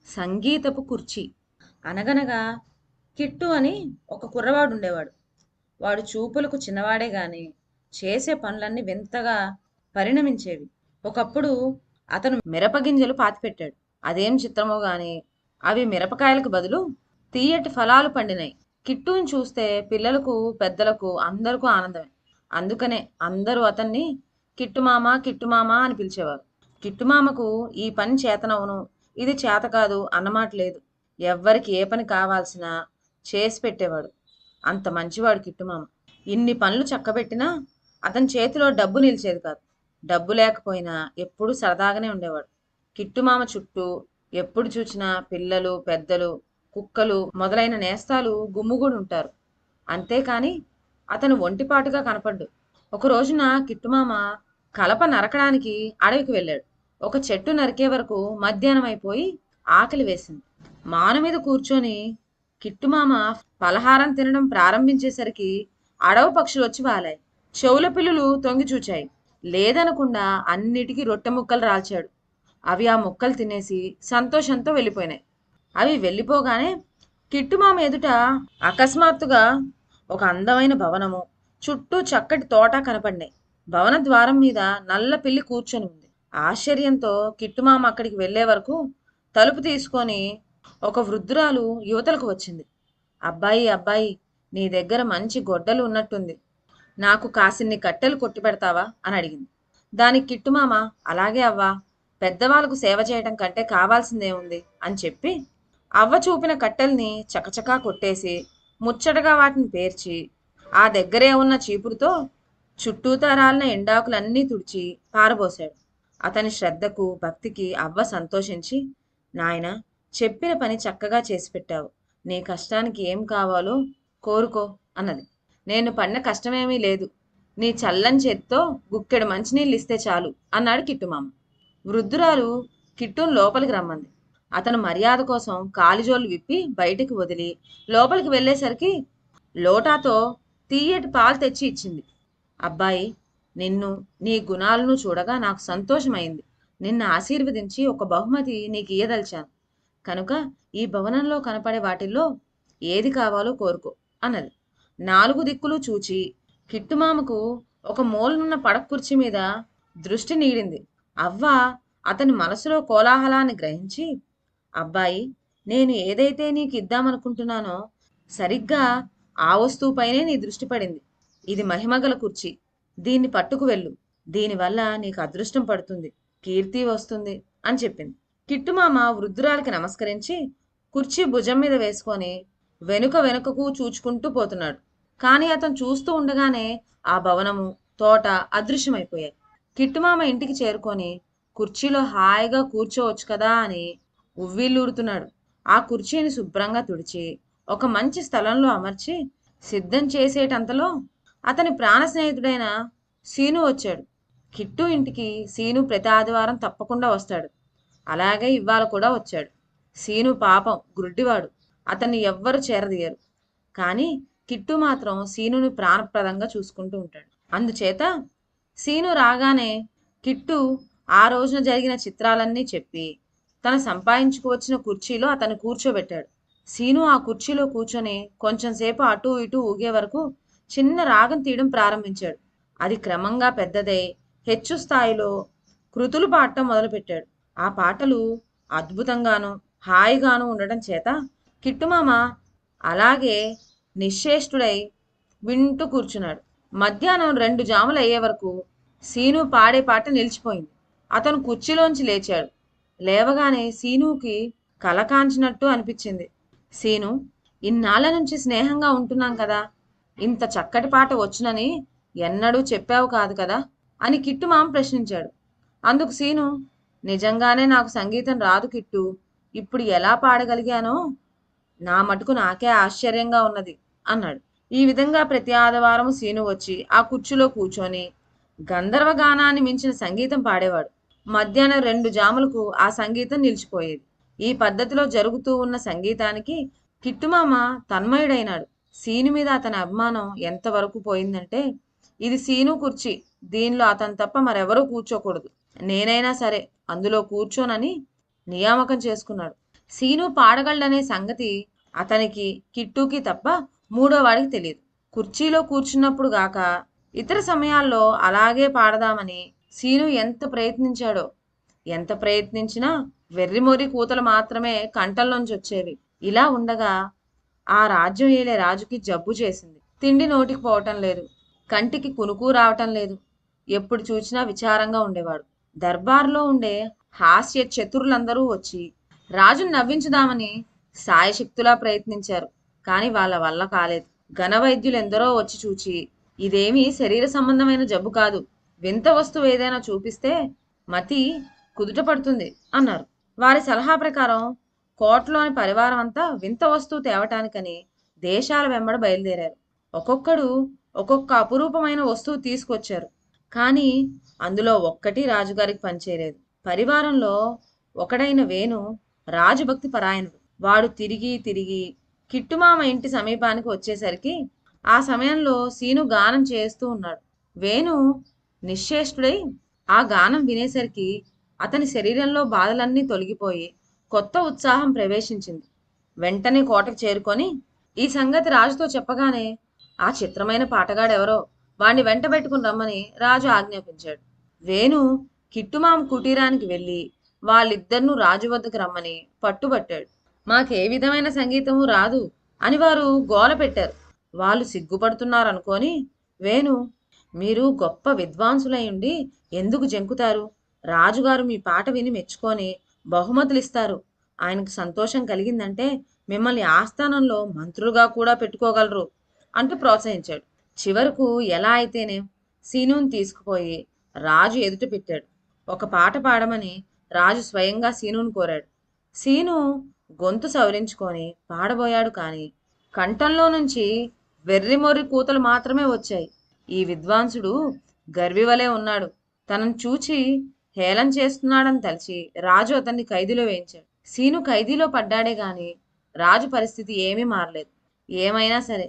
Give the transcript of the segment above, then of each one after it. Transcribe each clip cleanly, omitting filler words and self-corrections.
సంగీతపు కుర్చీ. అనగనగా కిట్టు అని ఒక కుర్రవాడు ఉండేవాడు. వాడు చూపులకు చిన్నవాడే గాని చేసే పనులన్నీ వింతగా పరిణమించేవి. ఒకప్పుడు అతను మిరపగింజలు పాతిపెట్టాడు. అదేం చిత్రమో గాని అవి మిరపకాయలకు బదులు తీయటి ఫలాలు పండినాయి. కిట్టుని చూస్తే పిల్లలకు పెద్దలకు అందరికీ ఆనందమే. అందుకనే అందరూ అతన్ని కిట్టుమామ కిట్టుమామ అని పిలిచేవారు. కిట్టుమామకు ఈ పని చేతనవును, ఇది చేత కాదు అన్నమాట లేదు. ఎవ్వరికి ఏ పని కావాల్సినా చేసి పెట్టేవాడు. అంత మంచివాడు కిట్టుమామ. ఇన్ని పనులు చక్కబెట్టినా అతని చేతిలో డబ్బు నిలిచేది కాదు. డబ్బు లేకపోయినా ఎప్పుడూ సరదాగానే ఉండేవాడు. కిట్టుమామ చుట్టూ ఎప్పుడు చూసినా పిల్లలు పెద్దలు కుక్కలు మొదలైన నేస్తాలు గుమ్ముగూడి ఉంటారు. అంతేకాని అతను ఒంటిపాటుగా కనపడ్డు. ఒక రోజున కిట్టుమామ కలప నరకడానికి అడవికి వెళ్ళాడు. ఒక చెట్టు నరికే వరకు మధ్యాహ్నం అయిపోయి ఆకలి వేసింది. మాను మీద కూర్చొని కిట్టుమామ పలహారం తినడం ప్రారంభించేసరికి అడవి పక్షులు వచ్చి వాలాయి. చెవుల పిల్లులు తొంగి చూచాయి. లేదనకుండా అన్నిటికీ రొట్టె ముక్కలు రాల్చాడు. అవి ఆ ముక్కలు తినేసి సంతోషంతో వెళ్ళిపోయినాయి. అవి వెళ్ళిపోగానే కిట్టుమామ ఎదుట అకస్మాత్తుగా ఒక అందమైన భవనము, చుట్టూ చక్కటి తోట కనపడినాయి. భవన ద్వారం మీద నల్ల పిల్లి కూర్చొని ఉంది. ఆశ్చర్యంతో కిట్టుమామ అక్కడికి వెళ్లే వరకు తలుపు తీసుకొని ఒక వృద్ధురాలు యువతలకు వచ్చింది. అబ్బాయి అబ్బాయి, నీ దగ్గర మంచి గొడ్డలు ఉన్నట్టుంది. నాకు కాసిన్ని కట్టెలు కొట్టి పెడతావా అని అడిగింది. దానికి కిట్టుమామ అలాగే అవ్వా, పెద్దవాళ్ళకు సేవ చేయటం కంటే కావాల్సిందేముంది అని చెప్పి అవ్వ చూపిన కట్టెల్ని చకచకా కొట్టేసి ముచ్చటగా వాటిని పేర్చి ఆ దగ్గరే ఉన్న చీపురుతో చుట్టూతా రాలిన ఎండాకులన్నీ తుడిచి పారబోశాడు. అతని శ్రద్ధకు భక్తికి అవ్వ సంతోషించి, నాయనా, చెప్పిన పని చక్కగా చేసి పెట్టావు. నీ కష్టానికి ఏం కావాలో కోరుకో అన్నది. నేను పడిన కష్టమేమీ లేదు. నీ చల్లని చేత్తో గుక్కెడు మంచినీళ్ళు ఇస్తే చాలు అన్నాడు కిట్టుమామ. వృద్ధురాలు కిట్టును లోపలికి రమ్మంది. అతను మర్యాద కోసం కాలిజోలు విప్పి బయటికి వదిలి లోపలికి వెళ్ళేసరికి లోటాతో తీయటి పాలు తెచ్చి ఇచ్చింది. అబ్బాయి, నిన్ను నీ గుణాలను చూడగా నాకు సంతోషమైంది. నిన్ను ఆశీర్వదించి ఒక బహుమతి నీకు ఇయ్యదలిచాను. కనుక ఈ భవనంలో కనపడే వాటిల్లో ఏది కావాలో కోరుకో అన్నది. నాలుగు దిక్కులు చూచి కిట్టుమామకు ఒక మూలనున్న పడక కుర్చీ మీద దృష్టి నీడింది. అవ్వ అతని మనసులో కోలాహలాన్ని గ్రహించి, అబ్బాయి, నేను ఏదైతే నీకు ఇద్దామనుకుంటున్నానో సరిగ్గా ఆ వస్తువుపైనే నీ దృష్టి పడింది. ఇది మహిమగల కుర్చీ. దీన్ని పట్టుకు వెళ్ళు. దీనివల్ల నీకు అదృష్టం పడుతుంది, కీర్తి వస్తుంది అని చెప్పింది. కిట్టుమామ వృద్ధురాలికి నమస్కరించి కుర్చీ భుజం మీద వేసుకొని వెనుక వెనుకకు చూచుకుంటూ పోతున్నాడు. కానీ అతను చూస్తూ ఉండగానే ఆ భవనము తోట అదృశ్యమైపోయాయి. కిట్టుమామ ఇంటికి చేరుకొని కుర్చీలో హాయిగా కూర్చోవచ్చు కదా అని ఉవ్విళ్ళూరుతున్నాడు. ఆ కుర్చీని శుభ్రంగా తుడిచి ఒక మంచి స్థలంలో అమర్చి సిద్ధం చేసేటంతలో అతని ప్రాణ స్నేహితుడైన సీను వచ్చాడు. కిట్టు ఇంటికి సీను ప్రతి ఆదివారం తప్పకుండా వస్తాడు. అలాగే ఇవాళ కూడా వచ్చాడు. సీను పాపం గుడ్డివాడు. అతన్ని ఎవ్వరు చేరదీయరు. కానీ కిట్టు మాత్రం సీనుని ప్రాణప్రదంగా చూసుకుంటూ ఉంటాడు. అందుచేత సీను రాగానే కిట్టు ఆ రోజున జరిగిన చిత్రాలన్నీ చెప్పి తను సంపాదించుకువచ్చిన కుర్చీలో అతను కూర్చోబెట్టాడు. సీను ఆ కుర్చీలో కూర్చొని కొంచెంసేపు అటూ ఇటూ ఊగే వరకు చిన్న రాగం తీయడం ప్రారంభించాడు. అది క్రమంగా పెద్దదై హెచ్చు స్థాయిలో కృతులు పాడటం మొదలుపెట్టాడు. ఆ పాటలు అద్భుతంగాను హాయిగాను ఉండటం చేత కిట్టుమామ అలాగే నిశ్చేష్టుడై వింటూ కూర్చున్నాడు. మధ్యాహ్నం 2 జాములు అయ్యే వరకు సీను పాడే పాట నిలిచిపోయింది. అతను కుర్చీలోంచి లేచాడు. లేవగానే సీనుకి కల కాంచినట్టు అనిపించింది. సీను, ఇన్నాళ్ళ నుంచి స్నేహంగా ఉంటున్నాం కదా, ఇంత చక్కటి పాట వచ్చునని ఎన్నడూ చెప్పావు కాదు కదా అని కిట్టు మామ ప్రశ్నించాడు. అందుకు సీను, నిజంగానే నాకు సంగీతం రాదు కిట్టు. ఇప్పుడు ఎలా పాడగలిగానో నా మటుకు నాకే ఆశ్చర్యంగా ఉన్నది అన్నాడు. ఈ విధంగా ప్రతి ఆదివారం సీను వచ్చి ఆ కుర్చీలో కూర్చొని గంధర్వ గానాన్ని మించిన సంగీతం పాడేవాడు. మధ్యాహ్నం 2 జాములకు ఆ సంగీతం నిలిచిపోయేది. ఈ పద్ధతిలో జరుగుతూ ఉన్న సంగీతానికి కిట్టుమామ తన్మయుడైనాడు. సీను మీద అతని అభిమానం ఎంతవరకు పోయిందంటే, ఇది సీను కుర్చీ, దీనిలో అతను తప్ప మరెవరూ కూర్చోకూడదు, నేనైనా సరే అందులో కూర్చోనని నియామకం చేసుకున్నాడు. సీను పాడగలడనే సంగతి అతనికి, కిట్టుకి తప్ప మూడో వాడికి తెలియదు. కుర్చీలో కూర్చున్నప్పుడు గాక ఇతర సమయాల్లో అలాగే పాడదామని సీను ఎంత ప్రయత్నించాడో. ఎంత ప్రయత్నించినా వెర్రిమొర్రి కూతలు మాత్రమే కంఠంలోంచి వచ్చేవి. ఇలా ఉండగా ఆ రాజ్యం ఏలే రాజుకి జబ్బు చేసింది. తిండి నోటికి పోవటం లేదు. కంటికి కునుకు రావటం లేదు. ఎప్పుడు చూసినా విచారంగా ఉండేవాడు. దర్బార్లో ఉండే హాస్య చతురులందరూ వచ్చి రాజును నవ్వించుదామని సాయశక్తులా ప్రయత్నించారు. కానీ వాళ్ళ వల్ల కాలేదు. ఘనవైద్యులెందరో వచ్చి చూచి, ఇదేమీ శరీర సంబంధమైన జబ్బు కాదు, వింత వస్తువు ఏదైనా చూపిస్తే మతి కుదుట పడుతుంది అన్నారు. వారి సలహా ప్రకారం కోటలోని పరివారం అంతా వింత వస్తువు తేవటానికని దేశాల వెంబడ బయలుదేరారు. ఒక్కొక్కడు ఒక్కొక్క అపురూపమైన వస్తువు తీసుకొచ్చారు. కానీ అందులో ఒక్కటి రాజుగారికి పనిచేయలేదు. పరివారంలో ఒకడైన వేణు రాజభక్తి పరాయణుడు. వాడు తిరిగి తిరిగి కిట్టుమామ ఇంటి సమీపానికి వచ్చేసరికి ఆ సమయంలో సీను గానం చేస్తూ ఉన్నాడు. వేణు నిశ్చేష్టుడై ఆ గానం వినేసరికి అతని శరీరంలో బాధలన్నీ తొలగిపోయి కొత్త ఉత్సాహం ప్రవేశించింది. వెంటనే కోటకు చేరుకొని ఈ సంగతి రాజుతో చెప్పగానే ఆ చిత్రమైన పాటగాడెవరో వాణ్ణి వెంట పెట్టుకుని రమ్మని రాజు ఆజ్ఞాపించాడు. వేణు కిట్టుమామ కుటీరానికి వెళ్ళి వాళ్ళిద్దరినూ రాజు వద్దకు రమ్మని పట్టుబట్టాడు. మాకే విధమైన సంగీతము రాదు అని వారు గోల పెట్టారు. వాళ్ళు సిగ్గుపడుతున్నారనుకొని వేణు, మీరు గొప్ప విద్వాంసులయుండి ఎందుకు జంకుతారు? రాజుగారు మీ పాట విని మెచ్చుకొని బహుమతులు ఇస్తారు. ఆయనకు సంతోషం కలిగిందంటే మిమ్మల్ని ఆస్థానంలో మంత్రులుగా కూడా పెట్టుకోగలరు అంటూ ప్రోత్సహించాడు. చివరకు ఎలా అయితేనే సీనుని తీసుకుపోయి రాజు ఎదుట పెట్టాడు. ఒక పాట పాడమని రాజు స్వయంగా సీనుని కోరాడు. సీను గొంతు సవరించుకొని పాడబోయాడు. కానీ కంఠంలో నుంచి వెర్రిమొర్రి కూతలు మాత్రమే వచ్చాయి. ఈ విద్వాంసుడు గర్వివలే ఉన్నాడు. తనను చూచి హేళన చేస్తున్నాడని తలిచి రాజు అతన్ని ఖైదీలో వేయించాడు. సీను ఖైదీలో పడ్డాడే గాని రాజు పరిస్థితి ఏమీ మారలేదు. ఏమైనా సరే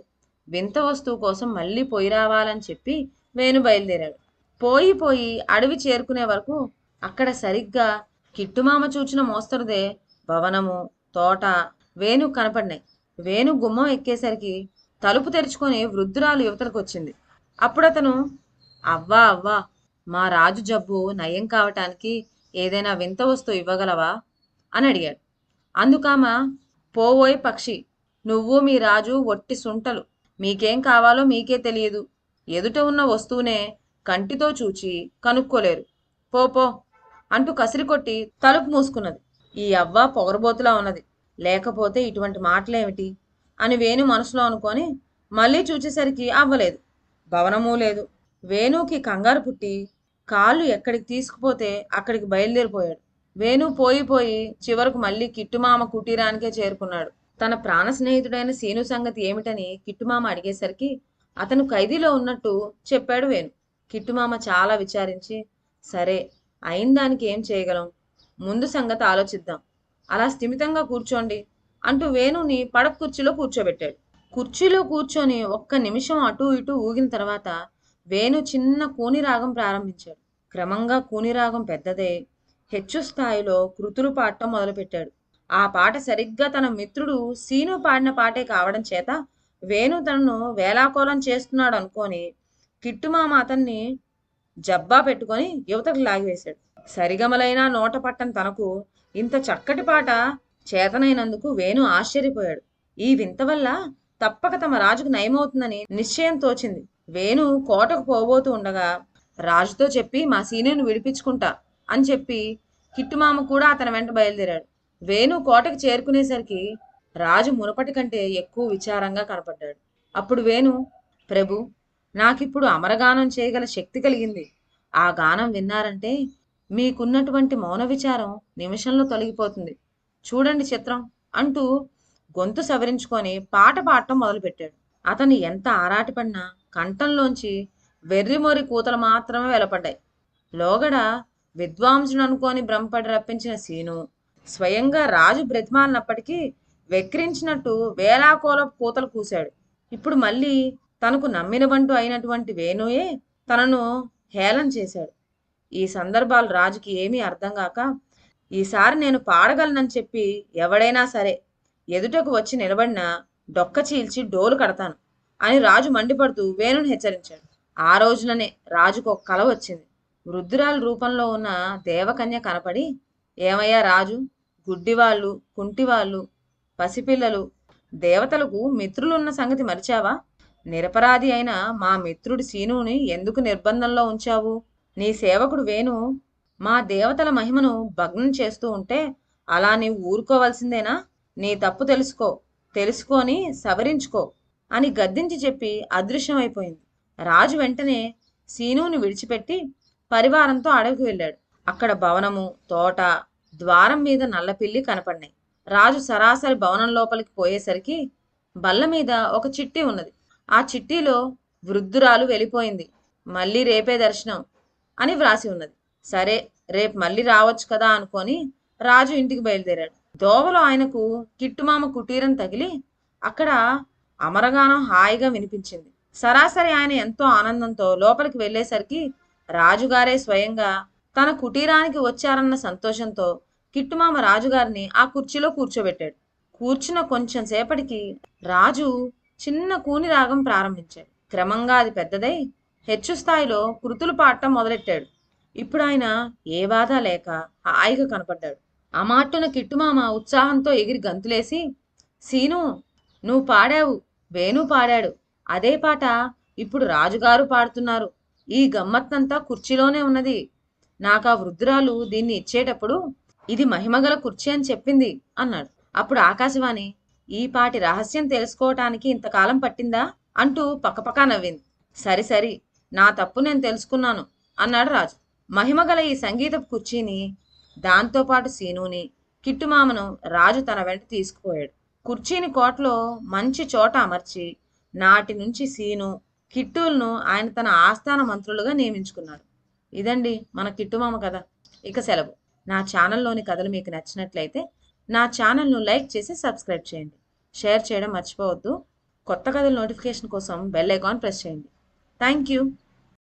వింత వస్తువు కోసం మళ్ళీ పోయి రావాలని చెప్పి వేణు బయలుదేరాడు. పోయి పోయి అడవి చేరుకునే వరకు అక్కడ సరిగ్గా కిట్టుమామ చూచిన మోస్తరుదే భవనము, తోట వేణు కనపడినాయి. వేణు గుమ్మం ఎక్కేసరికి తలుపు తెరుచుకొని వృద్ధురాలు యువతలకు వచ్చింది. అప్పుడు అతను, అవ్వా అవ్వా, మా రాజు జబ్బు నయం కావటానికి ఏదైనా వింత వస్తువు ఇవ్వగలవా అని అడిగాడు. అందుకామ, పోవోయ్ పక్షి, నువ్వు మీ రాజు ఒట్టి సుంటలు, మీకేం కావాలో మీకే తెలియదు. ఎదుట ఉన్న వస్తువునే కంటితో చూచి కనుక్కోలేరు. పో అంటూ కసిరికొట్టి తలుపు మూసుకున్నది. ఈ అవ్వ పొగరబోతులా ఉన్నది, లేకపోతే ఇటువంటి మాటలేమిటి అని వేణు మనసులో అనుకొని మళ్ళీ చూచేసరికి అవ్వలేదు, భవనమూ లేదు. వేణుకి కంగారు పుట్టి కాళ్ళు ఎక్కడికి తీసుకుపోతే అక్కడికి బయలుదేరిపోయాడు. వేణు పోయి పోయి చివరకు మళ్ళీ కిట్టుమామ కుటీరానికే చేరుకున్నాడు. తన ప్రాణ స్నేహితుడైన సీను సంగతి ఏమిటని కిట్టుమామ అడిగేసరికి అతను ఖైదీలో ఉన్నట్టు చెప్పాడు వేణు. కిట్టుమామ చాలా విచారించి, సరే, అయిన దానికి ఏం చేయగలం, ముందు సంగతి ఆలోచిద్దాం, అలా స్థిమితంగా కూర్చోండి అంటూ వేణుని పడక కుర్చీలో కూర్చోబెట్టాడు. కుర్చీలో కూర్చొని ఒక్క నిమిషం అటూ ఇటూ ఊగిన తర్వాత వేణు చిన్న కూనిరాగం ప్రారంభించాడు. క్రమంగా కూనిరాగం పెద్దదే హెచ్చు స్థాయిలో కృతులు పాడటం మొదలుపెట్టాడు. ఆ పాట సరిగ్గా తన మిత్రుడు సీను పాడిన పాటే కావడం చేత వేణు తనను వేలాకోలం చేస్తున్నాడు అనుకొని కిట్టుమామ అతన్ని జబ్బా పెట్టుకొని యువతకు లాగివేశాడు. సరిగమలైనా నోట పట్టని తనకు ఇంత చక్కటి పాట చేతనైనందుకు వేణు ఆశ్చర్యపోయాడు. ఈ వింత వల్ల తప్పక తమ రాజుకు నయమవుతుందని నిశ్చయం తోచింది. వేణు కోటకు పోబోతూ ఉండగా రాజుతో చెప్పి మా సీనుని విడిపించుకుంటా అని చెప్పి కిట్టుమామ కూడా అతని వెంట బయలుదేరాడు. వేణు కోటకు చేరుకునేసరికి రాజు మునపటి కంటే ఎక్కువ విచారంగా కనపడ్డాడు. అప్పుడు వేణు, ప్రభు, నాకిప్పుడు అమరగానం చేయగల శక్తి కలిగింది. ఆ గానం విన్నారంటే మీకున్నటువంటి మౌన విచారం నిమిషంలో తొలగిపోతుంది. చూడండి చిత్రం అంటూ గొంతు సవరించుకొని పాట పాడటం మొదలుపెట్టాడు. అతను ఎంత ఆరాటపడినా కంఠంలోంచి వెర్రిమొరి కూతలు మాత్రమే వెలపడ్డాయి. లోగడ విద్వాంసుడు అనుకొని భ్రమపడి రప్పించిన సీను స్వయంగా రాజు బ్రతిమాలినప్పటికీ వెక్రించినట్టు వేలాకోల కూతలు కూశాడు. ఇప్పుడు మళ్ళీ తనకు నమ్మినబంటు అయినటువంటి వేణుయే తనను హేళన చేశాడు. ఈ సందర్భాలు రాజుకి ఏమీ అర్థం కాక ఈసారి నేను పాడగలనని చెప్పి ఎవడైనా సరే ఎదుటకు వచ్చి నిలబడినా డొక్క చీల్చి డోలు కడతాను అని రాజు మండిపడుతూ వేణుని హెచ్చరించాడు. ఆ రోజుననే రాజుకు ఒక కల వచ్చింది. వృద్ధురాలు రూపంలో ఉన్న దేవకన్య కనపడి, ఏమయ్యా రాజు, గుడ్డివాళ్ళు, కుంటివాళ్ళు, పసిపిల్లలు దేవతలకు మిత్రులున్న సంగతి మరిచావా? నిరపరాధి అయిన మా మిత్రుడి సీనుని ఎందుకు నిర్బంధంలో ఉంచావు? నీ సేవకుడు వేణు మా దేవతల మహిమను భగ్నం చేస్తూ ఉంటే అలా నీవు ఊరుకోవలసిందేనా? నీ తప్పు తెలుసుకో, తెలుసుకొని సవరించుకో అని గద్దించి చెప్పి అదృశ్యమైపోయింది. రాజు వెంటనే సీనుని విడిచిపెట్టి పరివారంతో అడవికి వెళ్ళాడు. అక్కడ భవనము, తోట, ద్వారం మీద నల్లపిల్లి కనపడినాయి. రాజు సరాసరి భవనం లోపలికి పోయేసరికి బల్ల మీద ఒక చిట్టి ఉన్నది. ఆ చిట్టీలో వృద్ధురాలు వెళ్ళిపోయింది, మళ్ళీ రేపే దర్శనం అని వ్రాసి ఉన్నది. సరే, రేపు మళ్ళీ రావచ్చు కదా అనుకొని రాజు ఇంటికి బయలుదేరాడు. దోవలో ఆయనకు కిట్టుమామ కుటీరం తగిలి అక్కడ అమరగానం హాయిగా వినిపించింది. సరాసరి ఆయన ఎంతో ఆనందంతో లోపలికి వెళ్ళేసరికి రాజుగారే స్వయంగా తన కుటీరానికి వచ్చారన్న సంతోషంతో కిట్టుమామ రాజుగారిని ఆ కుర్చీలో కూర్చోబెట్టాడు. కూర్చున్న కొంచెం సేపటికి రాజు చిన్న కూని రాగం ప్రారంభించాడు. క్రమంగా అది పెద్దదై హెచ్చు స్థాయిలో కృతులు పాడటం మొదలెట్టాడు. ఇప్పుడు ఆయన ఏ బాధ లేక హాయిగా కనపడ్డాడు. ఆ మాటున కిట్టుమామ ఉత్సాహంతో ఎగిరి గంతులేసి, సీను, నువ్వు పాడావు, వేణు పాడాడు, అదే పాట ఇప్పుడు రాజుగారు పాడుతున్నారు. ఈ గమ్మత్తంతా కుర్చీలోనే ఉన్నది. నాకు ఆ వృద్ధురాలు దీన్ని ఇచ్చేటప్పుడు ఇది మహిమగల కుర్చీ అని చెప్పింది అన్నాడు. అప్పుడు ఆకాశవాణి, ఈ పాటి రహస్యం తెలుసుకోవటానికి ఇంతకాలం పట్టిందా అంటూ పక్కపక్క నవ్వింది. సరి సరి, నా తప్పు నేను తెలుసుకున్నాను అన్నాడు రాజు. మహిమగల ఈ సంగీతపు కుర్చీని, దాంతోపాటు సీనుని, కిట్టుమామను రాజు తన వెంట తీసుకుపోయాడు. కుర్చీని కోటలో మంచి చోట అమర్చి నాటి నుంచి సీను, కిట్టులను ఆయన తన ఆస్థాన మంత్రులుగా నియమించుకున్నాడు. ఇదండి మన కిట్టుమామ కథ. ఇక సెలవు. నా ఛానల్లోని కథలు మీకు నచ్చినట్లయితే నా ఛానల్ను లైక్ చేసి సబ్స్క్రైబ్ చేయండి. షేర్ చేయడం మర్చిపోవద్దు. కొత్త కథల నోటిఫికేషన్ కోసం బెల్ ఐకాన్ ప్రెస్ చేయండి. Thank you.